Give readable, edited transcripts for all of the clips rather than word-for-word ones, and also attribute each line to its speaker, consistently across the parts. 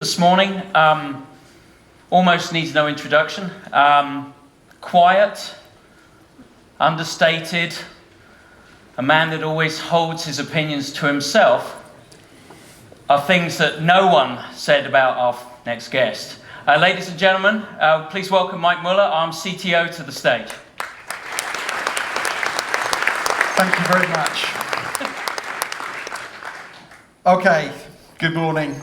Speaker 1: This morning almost needs no introduction. Quiet, understated, a man that always holds his opinions to himself are things that no one said about our next guest. Ladies and gentlemen, please welcome Mike Muller, our CTO, to the stage.
Speaker 2: Thank you very much. Okay. Good morning.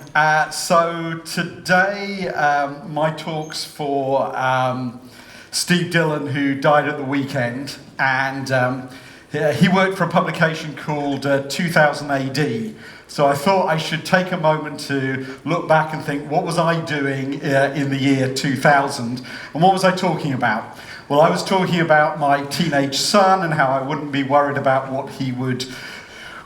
Speaker 2: So today my talk's for Steve Dillon, who died at the weekend, and he worked for a publication called 2000 AD. So I thought I should take a moment to look back and think, what was I doing in the year 2000, and what was I talking about? Well, I was talking about my teenage son and how I wouldn't be worried about what he would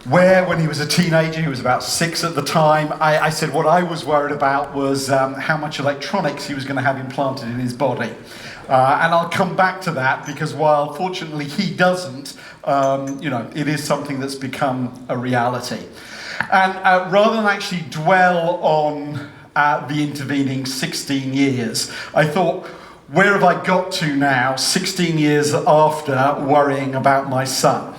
Speaker 2: wear when he was a teenager. He was about 6 at the time. I said what I was worried about was how much electronics he was going to have implanted in his body. And I'll come back to that, because while fortunately he doesn't, it is something that's become a reality. And rather than actually dwell on the intervening 16 years, I thought, where have I got to now, 16 years after worrying about my son?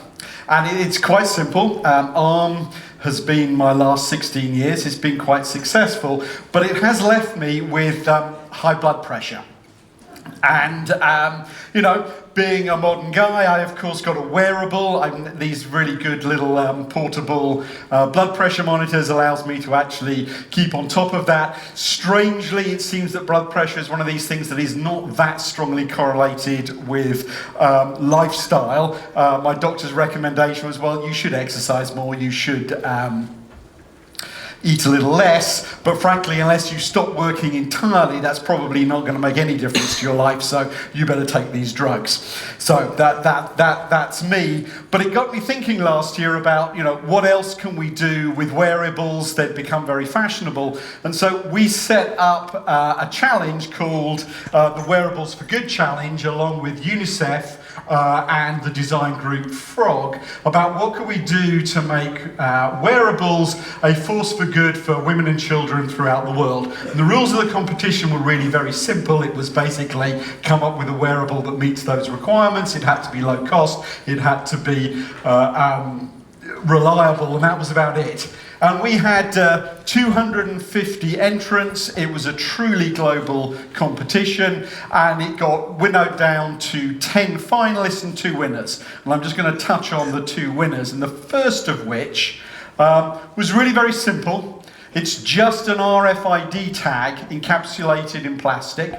Speaker 2: And it's quite simple. ARM has been my last 16 years. It's been quite successful, but it has left me with high blood pressure. And, being a modern guy, I of course got a wearable. These really good little portable blood pressure monitors allows me to actually keep on top of that. Strangely, it seems that blood pressure is one of these things that is not that strongly correlated with lifestyle. My doctor's recommendation was, well, you should exercise more, you should eat a little less, but frankly, unless you stop working entirely, that's probably not going to make any difference to your life, so you better take these drugs. So that's me. But it got me thinking last year about, what else can we do with wearables? They've become very fashionable, and so we set up a challenge called the Wearables for Good Challenge, along with UNICEF and the design group Frog, about what could we do to make wearables a force for good for women and children throughout the world. And the rules of the competition were really very simple. It was basically come up with a wearable that meets those requirements. It had to be low cost, it had to be reliable, and that was about it. And we had 250 entrants. It was a truly global competition, and it got winnowed down to 10 finalists and 2 winners. And I'm just going to touch on the 2 winners, and the first of which was really very simple. It's just an RFID tag encapsulated in plastic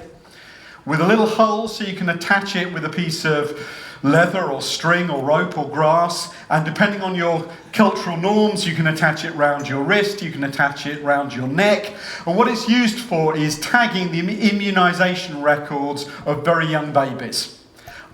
Speaker 2: with a little hole so you can attach it with a piece of leather or string or rope or grass, and depending on your cultural norms, you can attach it round your wrist, you can attach it round your neck, and what it's used for is tagging the immunization records of very young babies.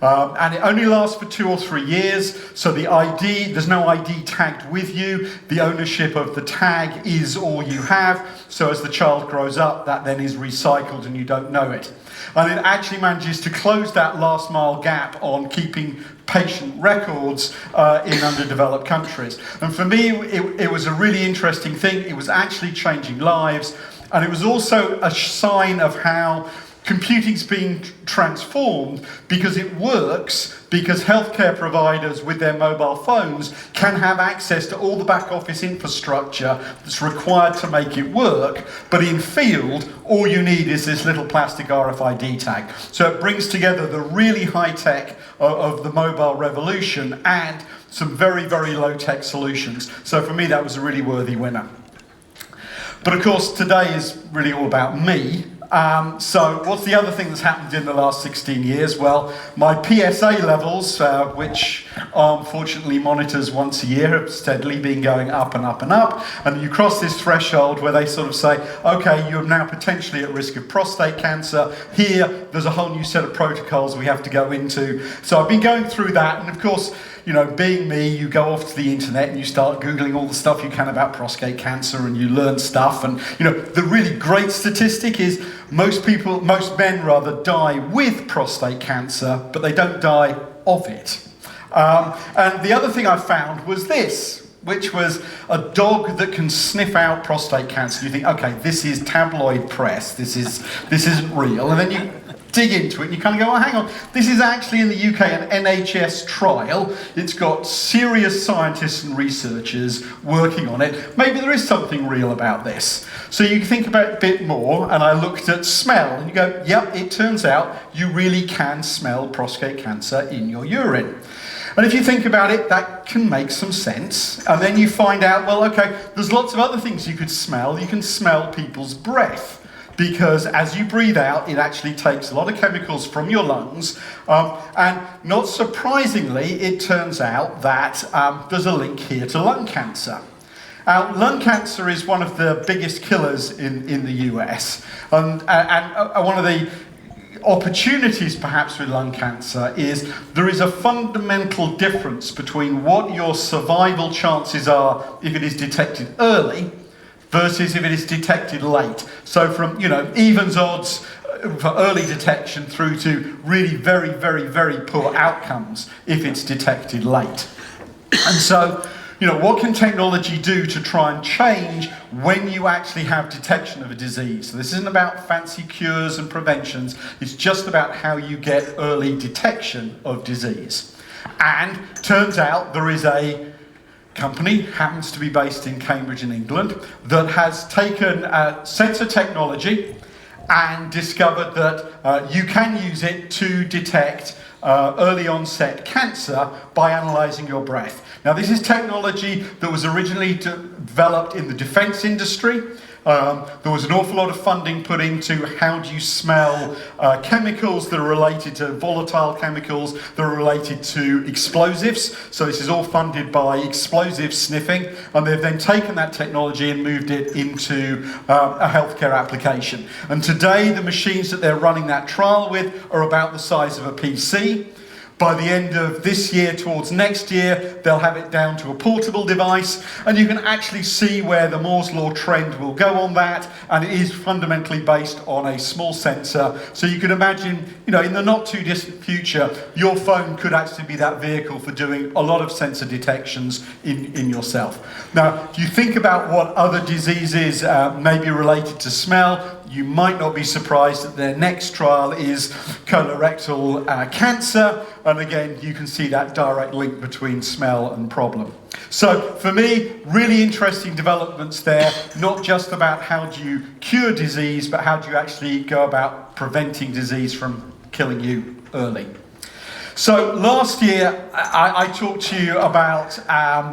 Speaker 2: And it only lasts for 2 or 3 years, so there's no ID tagged with you. The ownership of the tag is all you have, so as the child grows up, that then is recycled and you don't know it. And it actually manages to close that last mile gap on keeping patient records in underdeveloped countries. And for me, it was a really interesting thing. It was actually changing lives, and it was also a sign of how computing's being transformed, because it works, because healthcare providers with their mobile phones can have access to all the back office infrastructure that's required to make it work, but in field, all you need is this little plastic RFID tag. So it brings together the really high tech of the mobile revolution and some very, very low tech solutions. So for me, that was a really worthy winner. But of course, today is really all about me. So what's the other thing that's happened in the last 16 years? Well, my PSA levels, which unfortunately monitors once a year, have steadily been going up and up and up. And you cross this threshold where they sort of say, okay, you're now potentially at risk of prostate cancer. Here, there's a whole new set of protocols we have to go into. So I've been going through that, and of course, being me, you go off to the internet and you start Googling all the stuff you can about prostate cancer, and you learn stuff. And, the really great statistic is most men die with prostate cancer, but they don't die of it. And the other thing I found was this. which was a dog that can sniff out prostate cancer. You think, okay, this is tabloid press, this isn't real. And then you dig into it and you kind of go, oh, hang on, this is actually in the UK an NHS trial. It's got serious scientists and researchers working on it. Maybe there is something real about this. So you think about it a bit more, and I looked at smell, and you go, yep, it turns out you really can smell prostate cancer in your urine. And if you think about it, that can make some sense. And then you find out, well, okay, there's lots of other things you could smell. You can smell people's breath, because as you breathe out, it actually takes a lot of chemicals from your lungs. And not surprisingly, it turns out that there's a link here to lung cancer. Lung cancer is one of the biggest killers in the US. And one of the opportunities perhaps with lung cancer is there is a fundamental difference between what your survival chances are if it is detected early versus if it is detected late. So from, evens odds for early detection through to really very, very, very poor outcomes if it's detected late. And so, what can technology do to try and change when you actually have detection of a disease? So this isn't about fancy cures and preventions, it's just about how you get early detection of disease. And turns out there is a company, happens to be based in Cambridge in England, that has taken sensor technology and discovered that you can use it to detect early onset cancer by analysing your breath. Now this is technology that was originally developed in the defence industry. There was an awful lot of funding put into how do you smell chemicals that are related to volatile chemicals that are related to explosives. So this is all funded by explosive sniffing, and they've then taken that technology and moved it into a healthcare application. And today the machines that they're running that trial with are about the size of a PC. By the end of this year towards next year, they'll have it down to a portable device, and you can actually see where the Moore's Law trend will go on that, and it is fundamentally based on a small sensor. So you can imagine, in the not too distant future, your phone could actually be that vehicle for doing a lot of sensor detections in yourself. Now, if you think about what other diseases may be related to smell, you might not be surprised that their next trial is colorectal cancer. And again, you can see that direct link between smell and problem. So for me, really interesting developments there, not just about how do you cure disease, but how do you actually go about preventing disease from killing you early. So last year, I talked to you about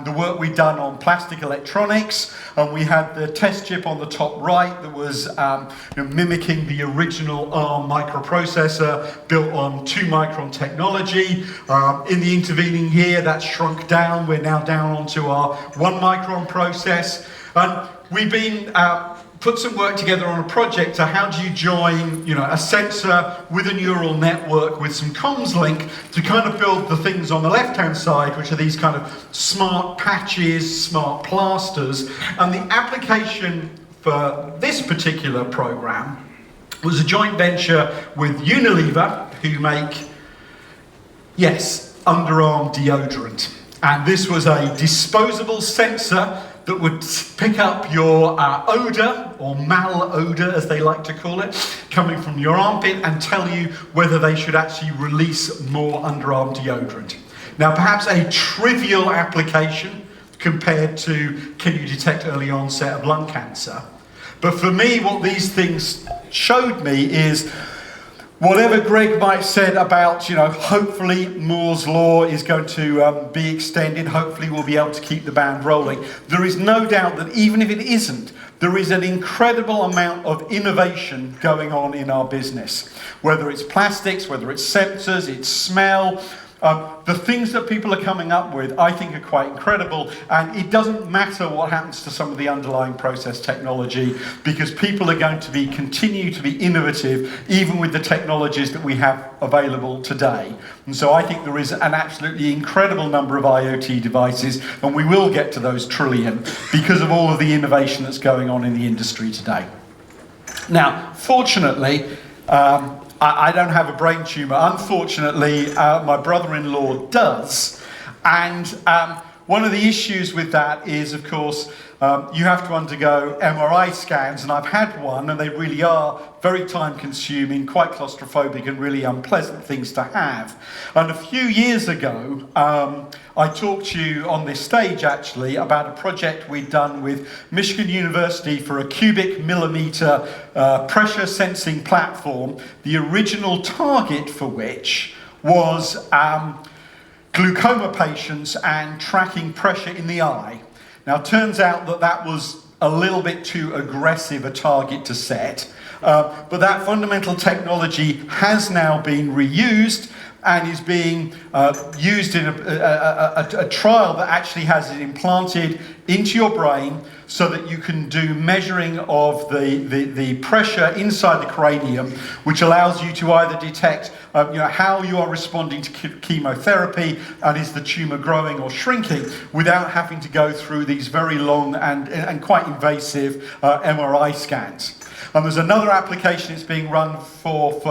Speaker 2: the work we'd done on plastic electronics, and we had the test chip on the top right that was mimicking the original ARM microprocessor built on 2-micron technology. In the intervening year, that's shrunk down. We're now down onto our 1-micron process. And we've been put some work together on a project to how do you join, a sensor with a neural network with some comms link to kind of build the things on the left-hand side, which are these kind of smart patches, smart plasters. And the application for this particular program was a joint venture with Unilever, who make, underarm deodorant. And this was a disposable sensor that would pick up your odour, or malodour as they like to call it, coming from your armpit and tell you whether they should actually release more underarm deodorant. Now perhaps a trivial application compared to can you detect early onset of lung cancer. But for me, what these things showed me is whatever Greg might have said about, hopefully Moore's Law is going to be extended, hopefully we'll be able to keep the band rolling. There is no doubt that even if it isn't, there is an incredible amount of innovation going on in our business. Whether it's plastics, whether it's sensors, it's smell, the things that people are coming up with, I think, are quite incredible, and it doesn't matter what happens to some of the underlying process technology, because people are going to continue to be innovative, even with the technologies that we have available today. And so I think there is an absolutely incredible number of IoT devices, and we will get to those trillion because of all of the innovation that's going on in the industry today. Now, fortunately, I don't have a brain tumour. Unfortunately, my brother-in-law does. And one of the issues with that is, of course, you have to undergo MRI scans, and I've had one, and they really are very time-consuming, quite claustrophobic, and really unpleasant things to have. And a few years ago, I talked to you on this stage, actually, about a project we'd done with Michigan University for a cubic millimeter pressure sensing platform, the original target for which was glaucoma patients and tracking pressure in the eye. Now, it turns out that that was a little bit too aggressive a target to set, but that fundamental technology has now been reused and is being used in a trial that actually has it implanted into your brain so that you can do measuring of the pressure inside the cranium, which allows you to either detect how you are responding to chemotherapy and is the tumour growing or shrinking without having to go through these very long and quite invasive MRI scans. And there's another application that's being run for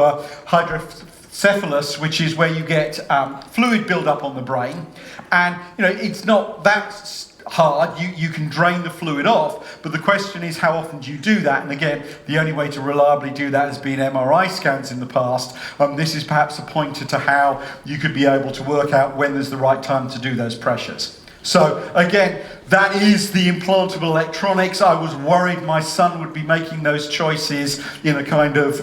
Speaker 2: hydrocephalus, which is where you get fluid build-up on the brain, and it's not that hard. You can drain the fluid off, but the question is, how often do you do that? And again, the only way to reliably do that has been MRI scans in the past. This is perhaps a pointer to how you could be able to work out when there's the right time to do those pressures. So again, that is the implantable electronics. I was worried my son would be making those choices in a kind of,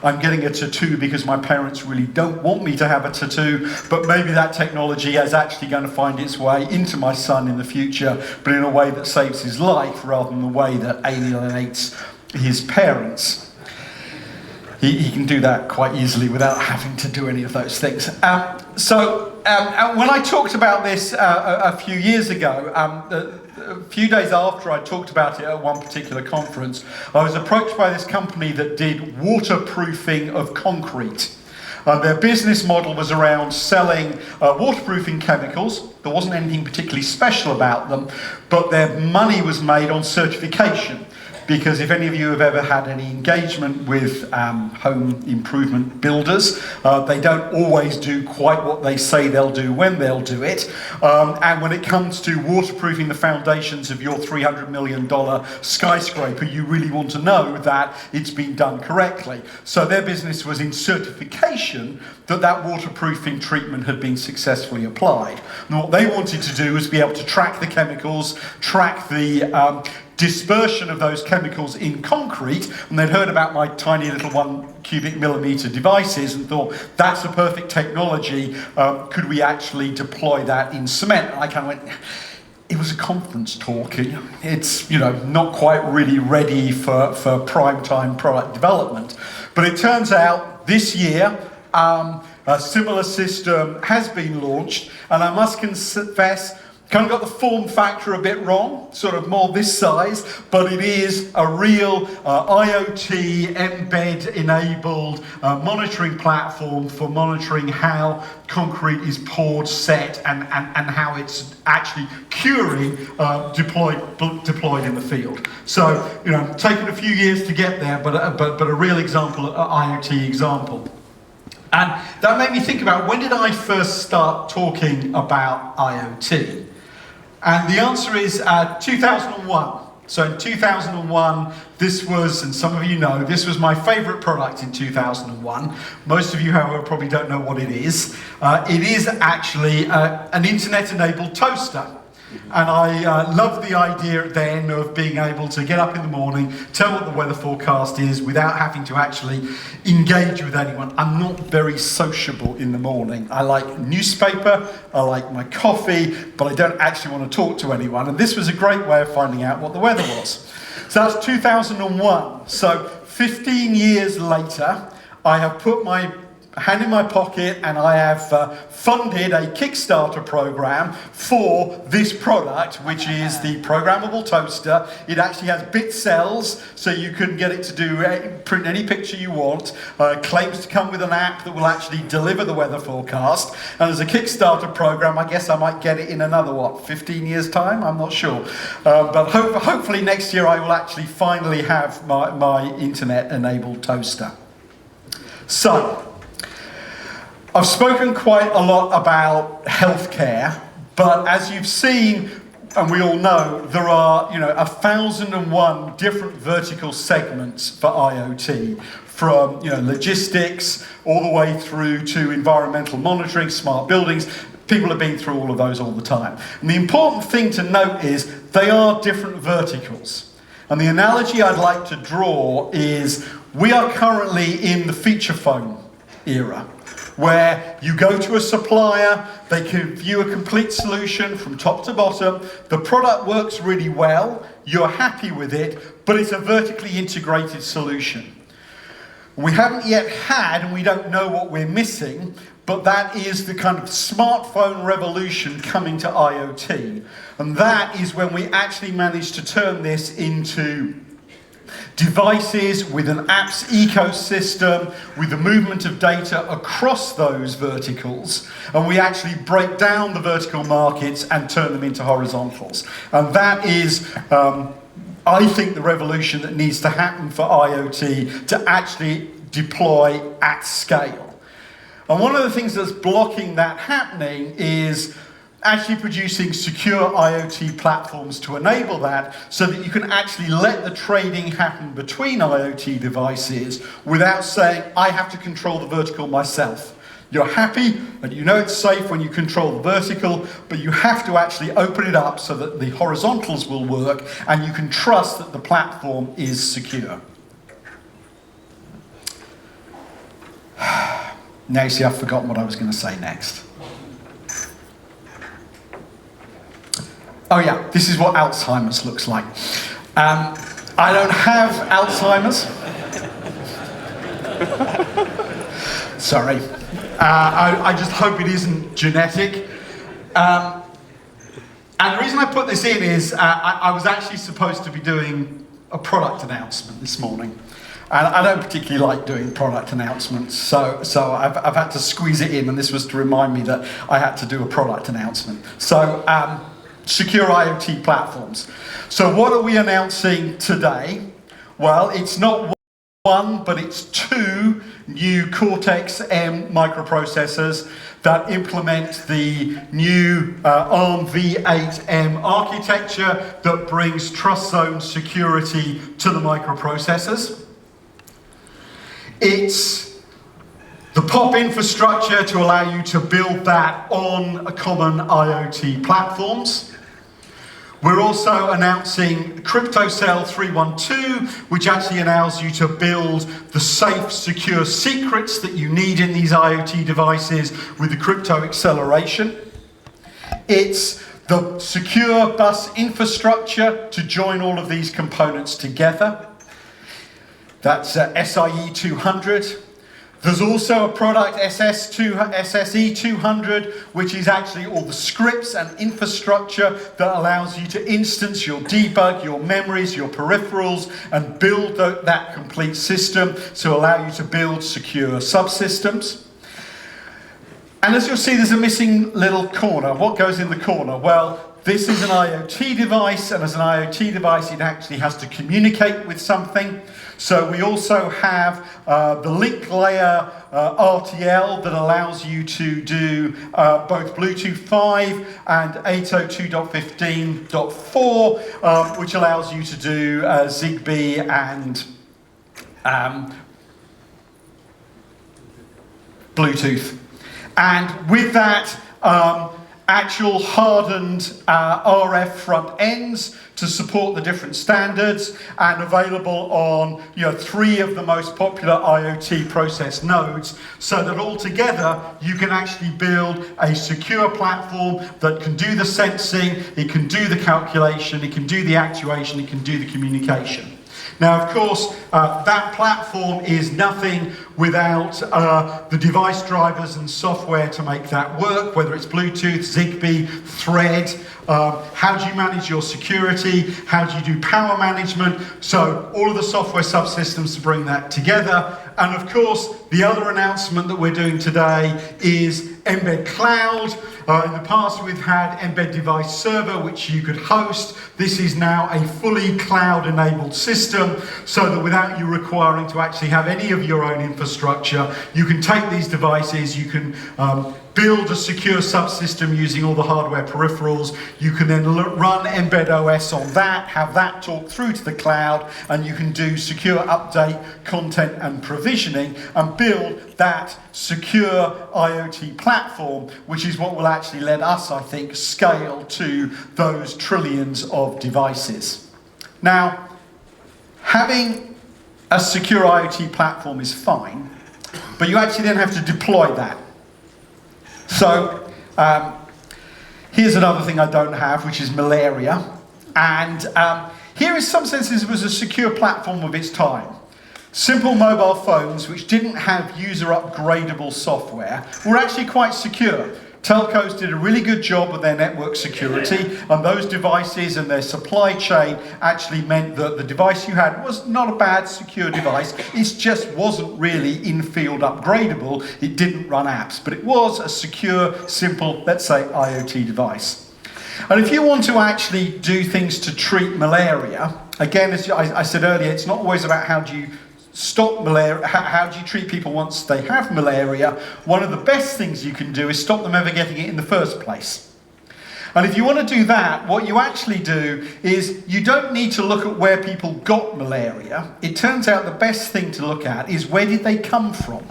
Speaker 2: I'm getting a tattoo because my parents really don't want me to have a tattoo, but maybe that technology is actually going to find its way into my son in the future, but in a way that saves his life rather than the way that alienates his parents. He can do that quite easily without having to do any of those things. When I talked about this a few years ago, a few days after I talked about it at one particular conference, I was approached by this company that did waterproofing of concrete. Their business model was around selling waterproofing chemicals. There wasn't anything particularly special about them, but their money was made on certification. Because if any of you have ever had any engagement with home improvement builders, they don't always do quite what they say they'll do when they'll do it. And when it comes to waterproofing the foundations of your $300 million skyscraper, you really want to know that it's been done correctly. So their business was in certification that waterproofing treatment had been successfully applied. And what they wanted to do was be able to track the chemicals, track the dispersion of those chemicals in concrete, and they'd heard about my tiny little 1 cubic millimeter devices and thought, that's a perfect technology, could we actually deploy that in cement? And I kind of went, it was a conference talk, it's not quite really ready for prime time product development. But it turns out this year, a similar system has been launched, and I must confess, kind of got the form factor a bit wrong, sort of more this size, but it is a real IoT embed-enabled monitoring platform for monitoring how concrete is poured, set, and how it's actually curing deployed in the field. So, taken a few years to get there, but a real example, an IoT example. And that made me think about, when did I first start talking about IoT? And the answer is 2001. So in 2001, this was, and some of you know, this was my favorite product in 2001. Most of you, however, probably don't know what it is. It is actually an internet-enabled toaster. And I love the idea then of being able to get up in the morning, tell what the weather forecast is without having to actually engage with anyone. I'm not very sociable in the morning. I like newspaper, I like my coffee, but I don't actually want to talk to anyone. And this was a great way of finding out what the weather was. So that's 2001. So 15 years later, I have put my hand in my pocket and I have funded a Kickstarter program for this product, which is the programmable toaster. It actually has bit cells, so you can get it to print any picture you want. Claims to come with an app that will actually deliver the weather forecast. And as a Kickstarter program, I guess I might get it in another, 15 years' time? I'm not sure. But hopefully next year I will actually finally have my internet-enabled toaster. So, I've spoken quite a lot about healthcare, But as you've seen, and we all know, there are 1,001 different vertical segments for IoT, from logistics all the way through to environmental monitoring, smart buildings. People have been through all of those all the time. And the important thing to note is they are different verticals. And the analogy I'd like to draw is we are currently in the feature phone era, where you go to a supplier, they give you a complete solution from top to bottom, the product works really well, you're happy with it, but it's a vertically integrated solution. We haven't yet had, and we don't know what we're missing, but that is the kind of smartphone revolution coming to IoT. And that is when we actually manage to turn this into devices with an apps ecosystem, with the movement of data across those verticals, and we actually break down the vertical markets and turn them into horizontals. And that is, I think, the revolution that needs to happen for IoT to actually deploy at scale. And one of the things that's blocking that happening is actually producing secure IoT platforms to enable that, so that you can actually let the trading happen between IoT devices without saying, I have to control the vertical myself. You're happy and you know it's safe when you control the vertical, but you have to actually open it up so that the horizontals will work and you can trust that the platform is secure. Now you see, I've forgotten what I was going to say next. Oh yeah, this is what Alzheimer's looks like. I don't have Alzheimer's. Sorry. I just hope it isn't genetic. And the reason I put this in is I was actually supposed to be doing a product announcement this morning. And I don't particularly like doing product announcements, so I've had to squeeze it in, and this was to remind me that I had to do a product announcement. So, secure IoT platforms. So what are we announcing today? Well, it's not one, but it's two new Cortex-M microprocessors that implement the new ARM v8M architecture that brings trust zone security to the microprocessors. It's the POP infrastructure to allow you to build that on a common IoT platforms. We're also announcing CryptoCell 312, which actually allows you to build the safe, secure secrets that you need in these IoT devices with the crypto acceleration. It's the secure bus infrastructure to join all of these components together. That's SIE 200. There's also a product, SSE 200, which is actually all the scripts and infrastructure that allows you to instance your debug, your memories, your peripherals, and build that complete system to allow you to build secure subsystems. And as you'll see, there's a missing little corner. What goes in the corner? Well, this is an IoT device, and as an IoT device, it actually has to communicate with something. So we also have the link layer RTL that allows you to do both Bluetooth 5 and 802.15.4, which allows you to do Zigbee and Bluetooth. And with that, actual hardened RF front ends to support the different standards, and available on 3 of the most popular IoT process nodes, so that all together you can actually build a secure platform that can do the sensing, it can do the calculation, it can do the actuation, it can do the communication. Now, of course, that platform is nothing without the device drivers and software to make that work, whether it's Bluetooth, Zigbee, Thread. How do you manage your security? How do you do power management? So all of the software subsystems to bring that together. And of course, the other announcement that we're doing today is Embed Cloud. In the past, we've had Embed Device Server, which you could host. This is now a fully cloud-enabled system, so that without you requiring to actually have any of your own infrastructure, you can take these devices, you can build a secure subsystem using all the hardware peripherals. You can then run Embed OS on that, have that talk through to the cloud, and you can do secure update, content and provisioning, and build that secure IoT platform, which is what will actually let us, I think, scale to those trillions of devices. Now, having a secure IoT platform is fine, but you actually then have to deploy that. So here's another thing I don't have, which is malaria. And here in some senses was a secure platform of its time. Simple mobile phones which didn't have user upgradable software were actually quite secure. Telcos did a really good job with their network security, and those devices and their supply chain actually meant that the device you had was not a bad secure device. It just wasn't really in-field upgradable. It didn't run apps, but it was a secure, simple, let's say, IoT device. And if you want to actually do things to treat malaria, again, as I said earlier, it's not always about how do you stop malaria, how do you treat people once they have malaria. One of the best things you can do is stop them ever getting it in the first place. And if you want to do that, what you actually do is you don't need to look at where people got malaria. It turns out the best thing to look at is where did they come from.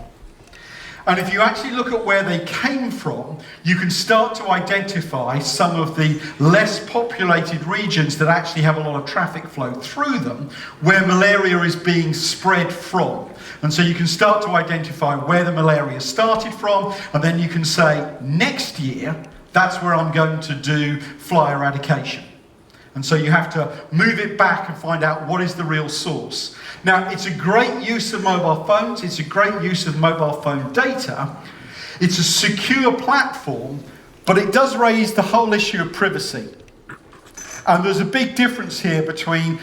Speaker 2: And if you actually look at where they came from, you can start to identify some of the less populated regions that actually have a lot of traffic flow through them, where malaria is being spread from. And so you can start to identify where the malaria started from, and then you can say, next year, that's where I'm going to do fly eradication. And so you have to move it back and find out what is the real source. Now, it's a great use of mobile phones. It's a great use of mobile phone data. It's a secure platform, but it does raise the whole issue of privacy. And there's a big difference here between,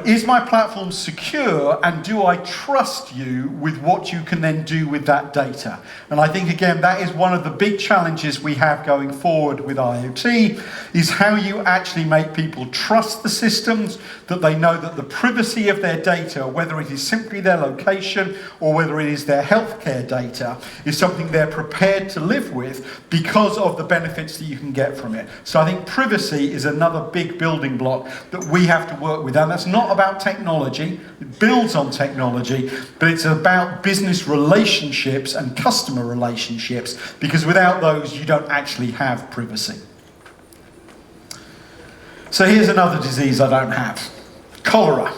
Speaker 2: is my platform secure and do I trust you with what you can then do with that data? And I think, again, that is one of the big challenges we have going forward with IoT, is how you actually make people trust the systems, that they know that the privacy of their data, whether it is simply their location or whether it is their healthcare data, is something they're prepared to live with because of the benefits that you can get from it. So I think privacy is another big building block that we have to work with. And that's not about technology, it builds on technology, but it's about business relationships and customer relationships, because without those you don't actually have privacy. So here's another disease I don't have, cholera.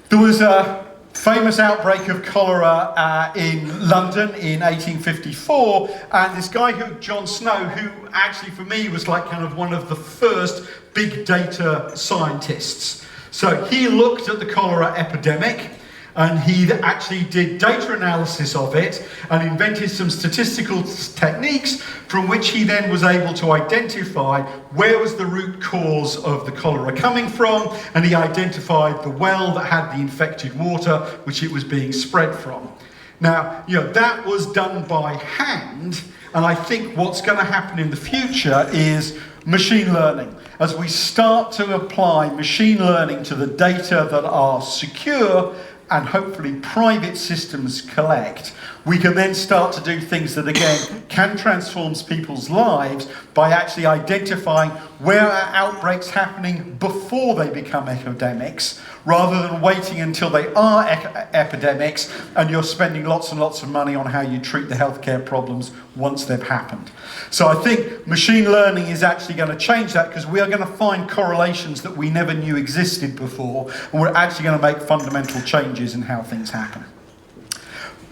Speaker 2: There was a famous outbreak of cholera in London in 1854, and this guy, John Snow, who actually for me was like kind of one of the first big data scientists. So he looked at the cholera epidemic, and he actually did data analysis of it and invented some statistical techniques from which he then was able to identify where was the root cause of the cholera coming from, and he identified the well that had the infected water which it was being spread from. Now, that was done by hand, and I think what's going to happen in the future is machine learning. As we start to apply machine learning to the data that are secure and hopefully private systems collect, we can then start to do things that, again, can transform people's lives by actually identifying where are outbreaks happening before they become epidemics, rather than waiting until they are epidemics and you're spending lots and lots of money on how you treat the healthcare problems once they've happened. So I think machine learning is actually going to change that, because we are going to find correlations that we never knew existed before, and we're actually going to make fundamental changes in how things happen.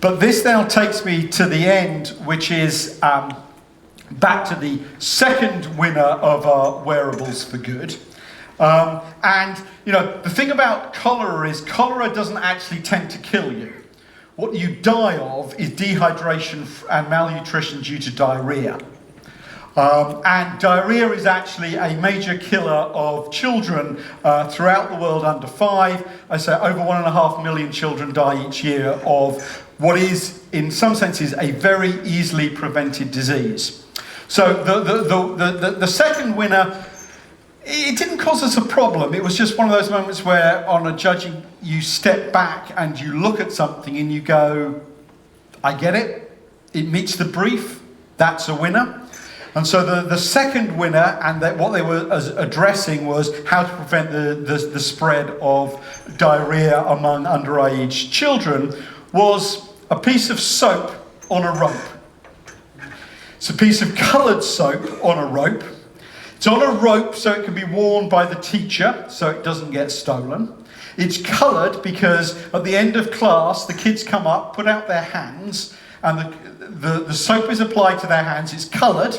Speaker 2: But this now takes me to the end, which is back to the second winner of our Wearables for Good. The thing about cholera is cholera doesn't actually tend to kill you. What you die of is dehydration and malnutrition due to diarrhea. And diarrhea is actually a major killer of children throughout the world under 5. I say over 1.5 million children die each year of what is, in some senses, a very easily prevented disease. So the second winner it didn't cause us a problem. It was just one of those moments where on a judging, you step back and you look at something and you go, I get it. It meets the brief. That's a winner. And so the second winner, and what they were addressing was how to prevent the spread of diarrhea among underage children, was a piece of soap on a rope. It's a piece of coloured soap on a rope. It's on a rope so it can be worn by the teacher so it doesn't get stolen. It's coloured because at the end of class, the kids come up, put out their hands, and the soap is applied to their hands. It's coloured.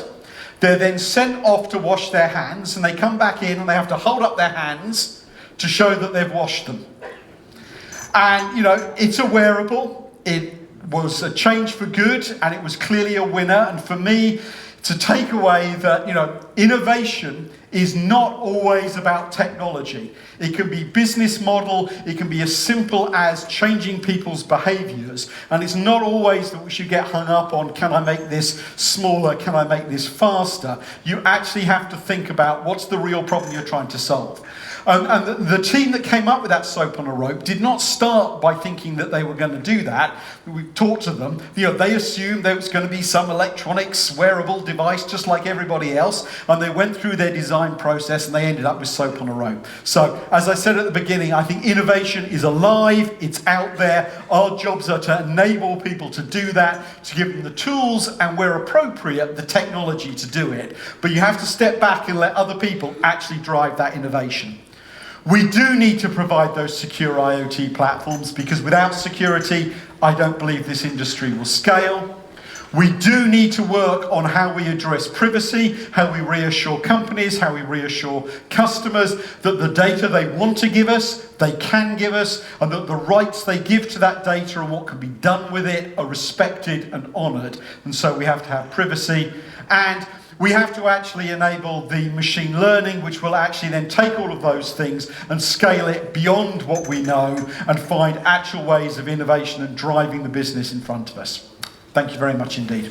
Speaker 2: They're then sent off to wash their hands, and they come back in and they have to hold up their hands to show that they've washed them. And, you know, it's a wearable. It was a change for good, and it was clearly a winner. And for me, to take away that, you know, innovation is not always about technology. It can be business model, it can be as simple as changing people's behaviors, and it's not always that we should get hung up on, can I make this smaller, can I make this faster? You actually have to think about what's the real problem you're trying to solve. And the team that came up with that soap on a rope did not start by thinking that they were going to do that. We talked to them. You know, they assumed there was going to be some electronics wearable device just like everybody else, and they went through their design process and they ended up with soap on a rope. So, as I said at the beginning, I think innovation is alive, it's out there. Our jobs are to enable people to do that, to give them the tools and, where appropriate, the technology to do it. But you have to step back and let other people actually drive that innovation. We do need to provide those secure IoT platforms, because without security, I don't believe this industry will scale. We do need to work on how we address privacy, how we reassure companies, how we reassure customers that the data they want to give us, they can give us, and that the rights they give to that data and what can be done with it are respected and honoured. And so we have to have privacy, and we have to actually enable the machine learning, which will actually then take all of those things and scale it beyond what we know and find actual ways of innovation and driving the business in front of us. Thank you very much indeed.